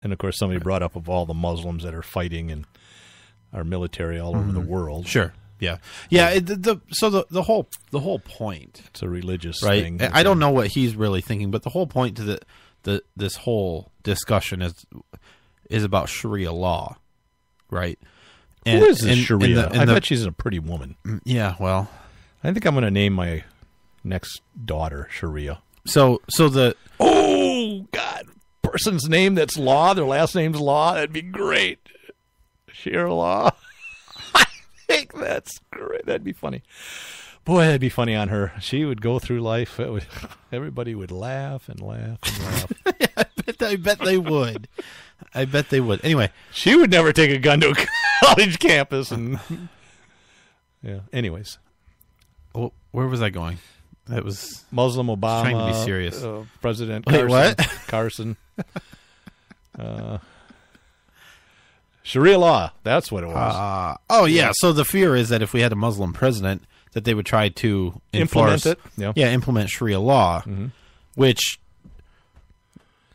And, of course, somebody brought up of all the Muslims that are fighting in our military all over the world. Sure. Yeah. Yeah. The whole point. It's a religious right? thing. I don't know what he's really thinking, but the whole point to this whole discussion is about Sharia law, right? And, who is this Sharia? I bet she's a pretty woman. Yeah, well, I think I'm going to name my next daughter Sharia. So oh God, person's name that's Law, their last name's Law. That'd be great. Sharia Law. I think that's great. That'd be funny. Boy, that'd be funny on her. She would go through life. Everybody would laugh and laugh and laugh. I bet they would. I bet they would. Anyway, she would never take a gun to a college campus. And yeah. Anyways, where was I going? That was Muslim Obama. Trying to be serious. President Carson. Wait, what? Carson. Sharia law. That's what it was. Oh yeah. So the fear is that if we had a Muslim president, that they would try to implement it. Yeah, implement Sharia law, which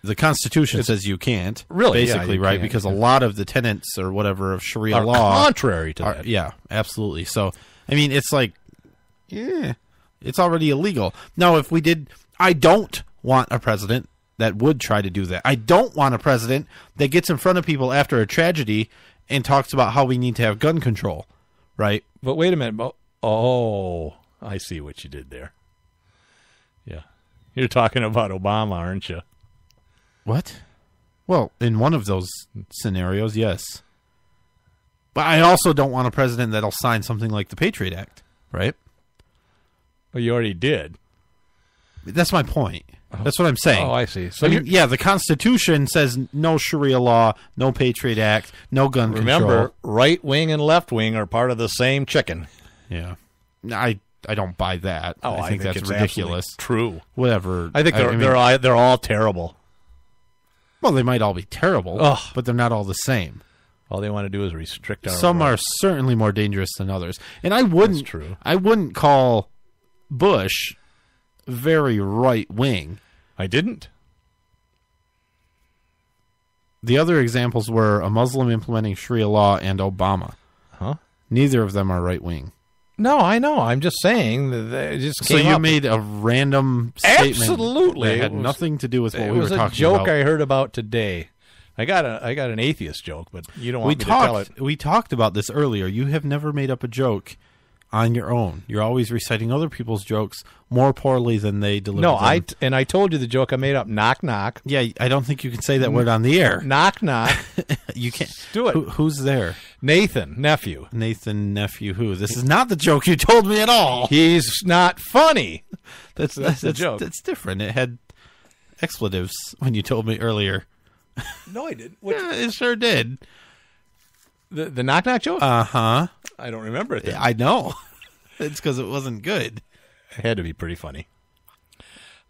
the Constitution says you can't. Really, basically, yeah, right? Can't, because a lot of the tenets or whatever of Sharia are law contrary to that. Yeah, absolutely. So, I mean, it's like, yeah, it's already illegal. Now, if we did, I don't want a president that would try to do that. I don't want a president that gets in front of people after a tragedy and talks about how we need to have gun control, right? But wait a minute. Oh, I see what you did there. Yeah. You're talking about Obama, aren't you? What? Well, in one of those scenarios, yes. But I also don't want a president that'll sign something like the Patriot Act, right? Well, you already did. That's my point. That's what I'm saying. Oh, I see. So yeah, the Constitution says no Sharia law, no Patriot Act, no gun control. Remember, right wing and left wing are part of the same chicken. Yeah. I don't buy that. Oh, I think that's it's ridiculous. True. Whatever. I think they're all terrible. Well, they might all be terrible, but they're not all the same. All they want to do is restrict our Some rights. are certainly more dangerous than others. And I wouldn't call Bush very right wing. I didn't. The other examples were a Muslim implementing Sharia law and Obama. Huh? Neither of them are right wing. No, I know. I'm just saying that it just came So you up. made a random statement Absolutely. that had nothing to do with what we were talking talking about. It was a joke about. I heard about today. I got an atheist joke, but you don't want me to tell it. We talked about this earlier. You have never made up a joke on your own. You're always reciting other people's jokes more poorly than they deliver them. I told you the joke I made up. Knock, knock. Yeah, I don't think you can say that word on the air. Knock, knock. You can't. Do it. Who's there? Nathan, nephew. Nathan, nephew, who? This is not the joke you told me at all. He's not funny. That's the joke. That's different. It had expletives when you told me earlier. No, I didn't. Yeah, it sure did. The knock, knock joke? Uh-huh. I don't remember it then. I know. It's because it wasn't good. It had to be pretty funny.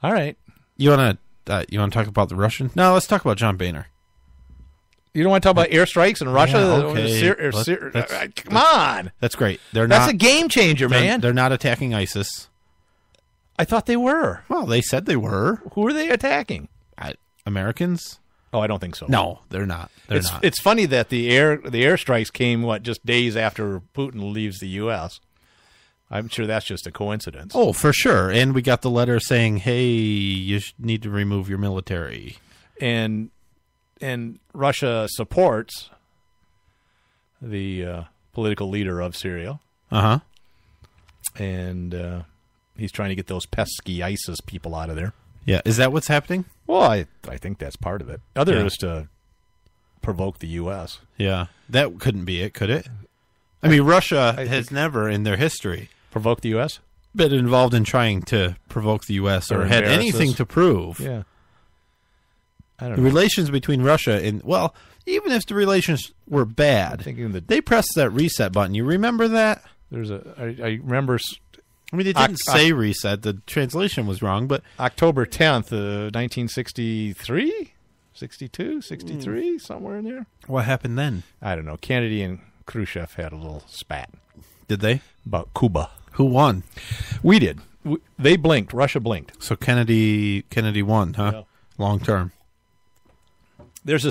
All right. You want to talk about the Russian? No, let's talk about John Boehner. You don't want to talk about airstrikes in Russia? Yeah, okay. Come on. That's great. That's a game changer, man. They're not attacking ISIS. I thought they were. Well, they said they were. Who are they attacking? Americans? Oh, I don't think so. No, they're not. Not. It's funny that the airstrikes came, just days after Putin leaves the U.S. I'm sure that's just a coincidence. Oh, for sure. And we got the letter saying, hey, you need to remove your military. And Russia supports the political leader of Syria. Uh-huh. And he's trying to get those pesky ISIS people out of there. Yeah. Is that what's happening? Well, I think that's part of it. Other is to provoke the U.S. Yeah. That couldn't be it, could it? I mean, Russia has never in their history provoked the U.S.? Been involved in trying to provoke the U.S. or had anything to prove. Yeah. I don't the know. Relations between Russia and, well, even if the relations were bad, they pressed that reset button. You remember that? I remember. I mean, it didn't say reset. The translation was wrong, but October 10th, 1963, 62, 63, somewhere in there. What happened then? I don't know. Kennedy and Khrushchev had a little spat. Did they? About Cuba. Who won? We did. They blinked. Russia blinked. So Kennedy won, huh? Yeah. Long term. There's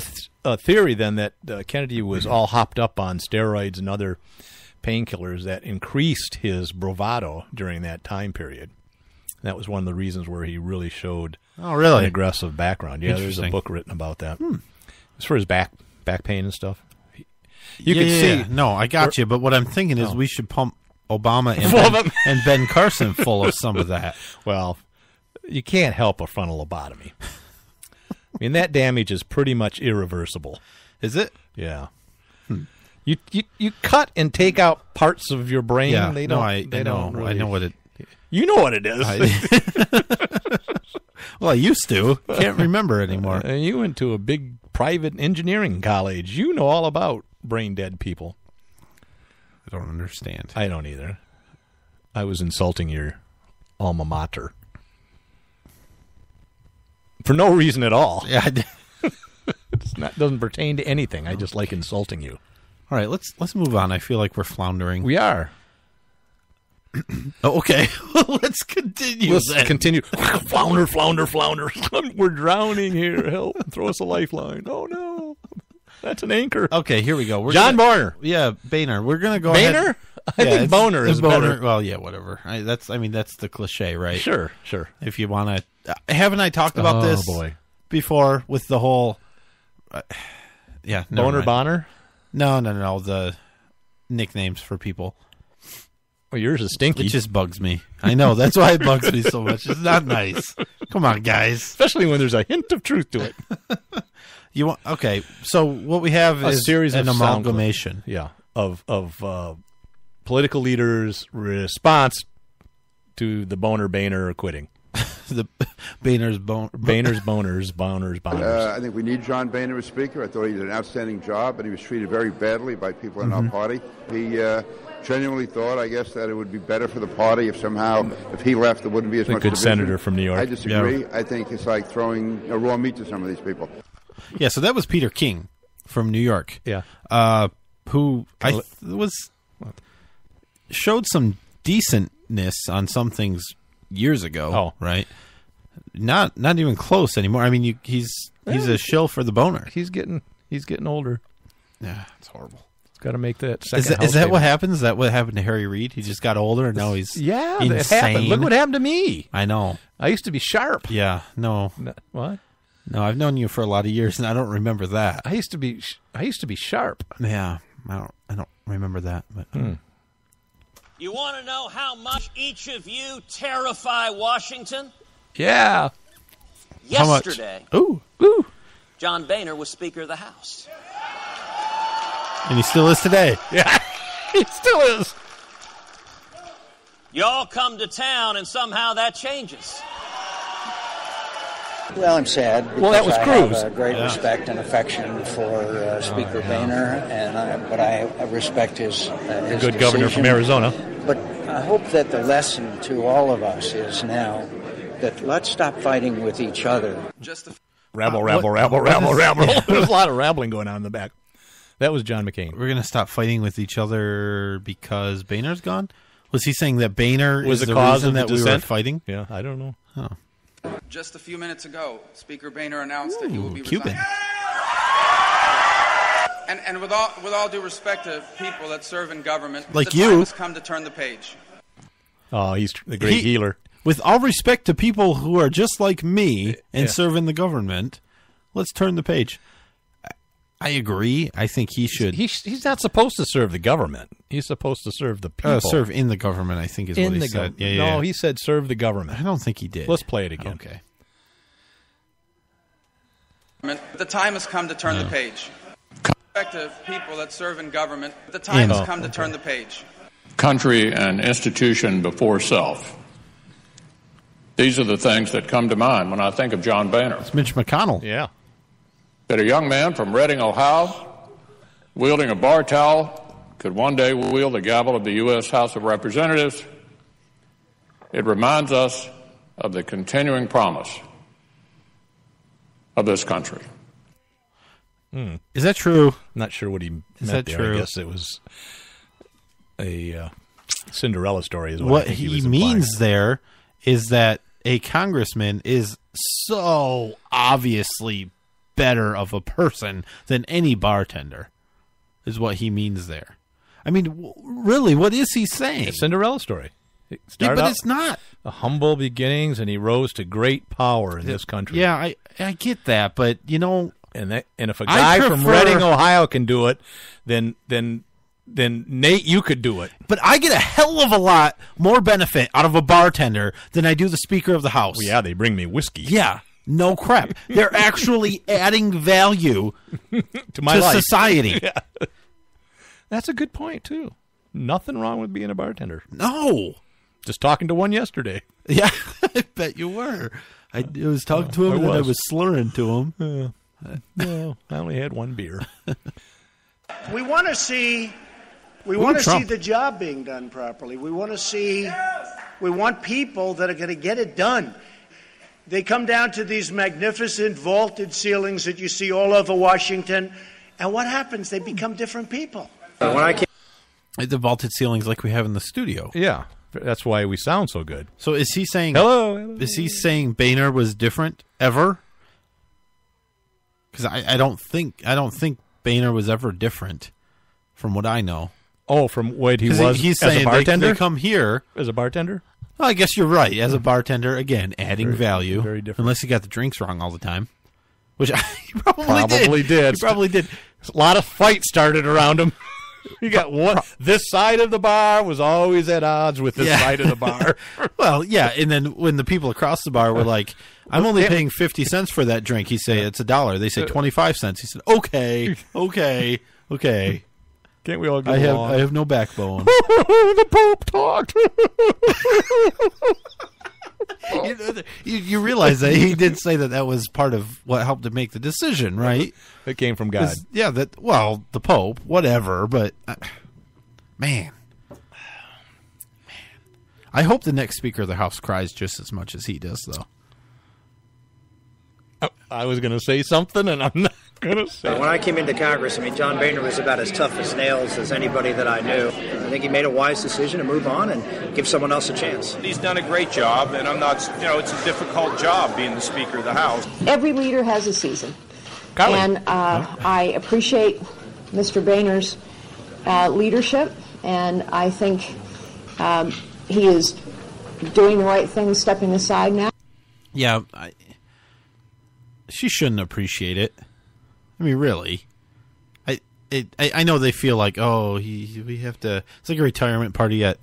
a theory then that Kennedy was all hopped up on steroids and other painkillers that increased his bravado during that time period. And that was one of the reasons where he really showed an aggressive background. Yeah, there's a book written about that. It's for his back pain and stuff. You can see. No, I got you. But what I'm thinking is we should pump Obama and Ben Carson full of some of that. Well, you can't help a frontal lobotomy. I mean, that damage is pretty much irreversible. Is it? Yeah. You cut and take out parts of your brain. Yeah. They don't. I know. I know what it. You know what it is. Well, I used to. Can't remember anymore. You went to a big private engineering college. You know all about brain dead people. I don't understand. I don't either. I was insulting your alma mater. For no reason at all. Yeah, Doesn't pertain to anything. I just like insulting you. All right, let's move on. I feel like we're floundering. We are. Oh, okay. Let's continue. Continue. Flounder. We're drowning here. Help. Throw us a lifeline. Oh, no. That's an anchor. Okay, here we go. John Boehner. Yeah, Boehner. We're going to go Boehner? ahead. I think Boehner is better. Well, yeah, whatever. That's the cliche, right? Sure. If you want to. Haven't I talked about this before with the whole. Boehner Bonner? No. The nicknames for people. Well, yours is Stinky. It just bugs me. I know. That's why it bugs me so much. It's not nice. Come on, guys. Especially when there's a hint of truth to it. Okay, so what we have is series an of amalgamation. Of political leaders' response to the Boehner quitting. The Boehner's Boners. I think we need John Boehner as Speaker. I thought he did an outstanding job, and he was treated very badly by people in our party. He genuinely thought, I guess, that it would be better for the party if he left, there wouldn't be as much good division. Senator from New York. I disagree. I think it's like throwing raw meat to some of these people. Yeah, so that was Peter King from New York. Yeah. Who showed some decentness on some things years ago. Oh, right. Not even close anymore. I mean, he's a shill for the Boehner. He's getting older. Yeah, it's horrible. He's got to make that second. Is that what happens? Is that what happened to Harry Reid? He just got older and now he's insane. It happened. Look what happened to me. I know. I used to be sharp. Yeah. No. What? No, I've known you for a lot of years and I don't remember that. I used to be sharp. Yeah. I don't remember that. But you want to know how much each of you terrify Washington? Yeah. Yesterday, Ooh. John Boehner was Speaker of the House. And he still is today. Yeah, he still is. Y'all come to town and somehow that changes. Well, I'm sad because that was I Cruz. have a great respect and affection for Speaker Boehner, but I respect his Good decision. governor from Arizona. But I hope that the lesson to all of us is now that let's stop fighting with each other. Rabble. There's a lot of rabbling going on in the back. That was John McCain. We're going to stop fighting with each other because Boehner's gone? Was he saying that Boehner Was is the cause reason of that the we were dissent? fighting? Yeah, I don't know. Oh. Just a few minutes ago, Speaker Boehner announced that he will be Cuban. resigning. And with all due respect to people that serve in government, Like the you. time has come to turn the page. Oh, he's the great healer. With all respect to people who are just like me and serve in the government, let's turn the page. I agree. I think he should. He's not supposed to serve the government. He's supposed to serve the people. Serve in the government, I think is what he said. No, he said serve the government. I don't think he did. Let's play it again. Okay. The time has come to turn the page. With respect to people that serve in government, the time has come to turn the page. Country and institution before self. These are the things that come to mind when I think of John Boehner. It's Mitch McConnell. Yeah. That a young man from Reading, Ohio, wielding a bar towel, could one day wield the gavel of the U.S. House of Representatives. It reminds us of the continuing promise of this country. Is that true? Not sure what he meant that there. true? I guess it was a Cinderella story. Is What I think he was means implying. there is that a congressman is so obviously better of a person than any bartender, is what he means there. I mean, really, what is he saying? It's a Cinderella story. Yeah, but it's not. Humble beginnings, and he rose to great power in this country. Yeah, I get that, but and if a guy from Reading, Ohio, can do it, then Nate, you could do it. But I get a hell of a lot more benefit out of a bartender than I do the Speaker of the House. Well, yeah, they bring me whiskey. Yeah, no crap. They're actually adding value to my life. Society. Yeah. That's a good point too. Nothing wrong with being a bartender. No. Just talking to one yesterday. Yeah, I bet you were. I was talking to him and I was slurring to him. No, I only had one beer. We want to see the job being done properly. We want people that are going to get it done. They come down to these magnificent vaulted ceilings that you see all over Washington, and what happens? They become different people. The vaulted ceilings like we have in the studio. Yeah. That's why we sound so good. So is he saying hello. Is he saying Boehner was different ever? Because I don't think Boehner was ever different, from what I know. Oh, from what he was he's as saying a bartender? They come here as a bartender? Well, I guess you're right. As a bartender, again, adding value. Very different. Unless you got the drinks wrong all the time. Which he probably did. He probably did. A lot of fights started around him. You got one. This side of the bar was always at odds with this side of the bar. Well, yeah, and then when the people across the bar were like, "I'm only paying 50 cents for that drink," he say it's $1. They say 25 cents. He said, "Okay. Can't we all get along? I have no backbone." The Pope talked. You realize that he did say that was part of what helped to make the decision, right? It came from God. Yeah, the Pope, whatever, but man. I hope the next Speaker of the House cries just as much as he does, though. I was going to say something, and I'm not going to say it. When I came into Congress, John Boehner was about as tough as nails as anybody that I knew. I think he made a wise decision to move on and give someone else a chance. He's done a great job, and I'm not, it's a difficult job being the Speaker of the House. Every leader has a season. And I appreciate Mr. Boehner's leadership, and I think he is doing the right thing, stepping aside now. Yeah, she shouldn't appreciate it. I mean, really. I know they feel like, we have to. It's like a retirement party at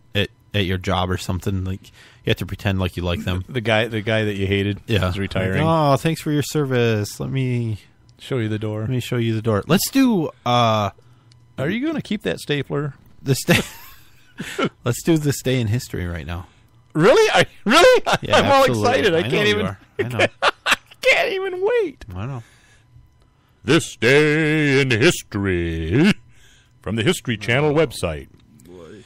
your job or something. Like you have to pretend like you like them. The guy that you hated is retiring. Like, thanks for your service. Let me show you the door. Let me show you the door. Let's do. Are you going to keep that stapler? Let's do this day in history right now. Really? Really? Yeah, I'm all excited. I can't even. I know. Can't even wait. I know. This day in history from the History Channel website. Boy.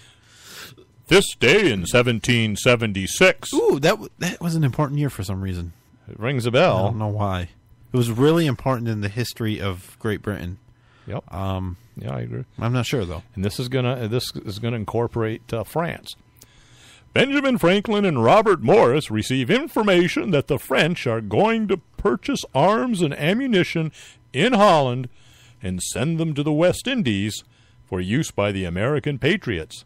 This day in 1776. Ooh, that was an important year for some reason. It rings a bell. I don't know why. It was really important in the history of Great Britain. Yep. Yeah, I agree. I'm not sure though. And this is gonna incorporate France. Benjamin Franklin and Robert Morris receive information that the French are going to purchase arms and ammunition in Holland and send them to the West Indies for use by the American patriots.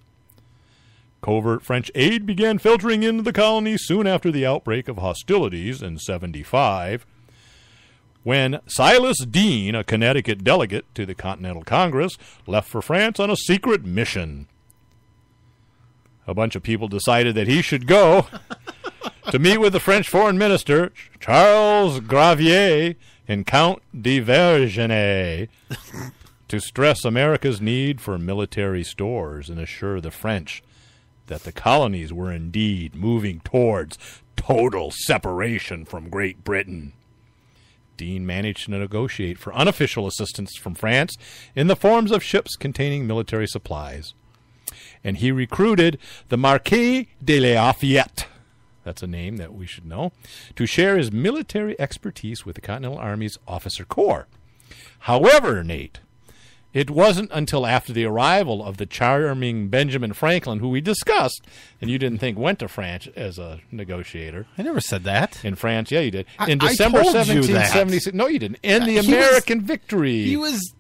Covert French aid began filtering into the colonies soon after the outbreak of hostilities in 75, when Silas Deane, a Connecticut delegate to the Continental Congress, left for France on a secret mission. A bunch of people decided that he should go to meet with the French foreign minister, Charles Gravier, and Count de Vergennes, to stress America's need for military stores and assure the French that the colonies were indeed moving towards total separation from Great Britain. Deane managed to negotiate for unofficial assistance from France in the forms of ships containing military supplies. And he recruited the Marquis de Lafayette, that's a name that we should know, to share his military expertise with the Continental Army's officer corps. However, Nate, It wasn't until after the arrival of the charming Benjamin Franklin, who we discussed, and you didn't think went to France as a negotiator. I never said that. In France, yeah, you did. I In December told you that. 1776. No, you didn't. In the American victory. He was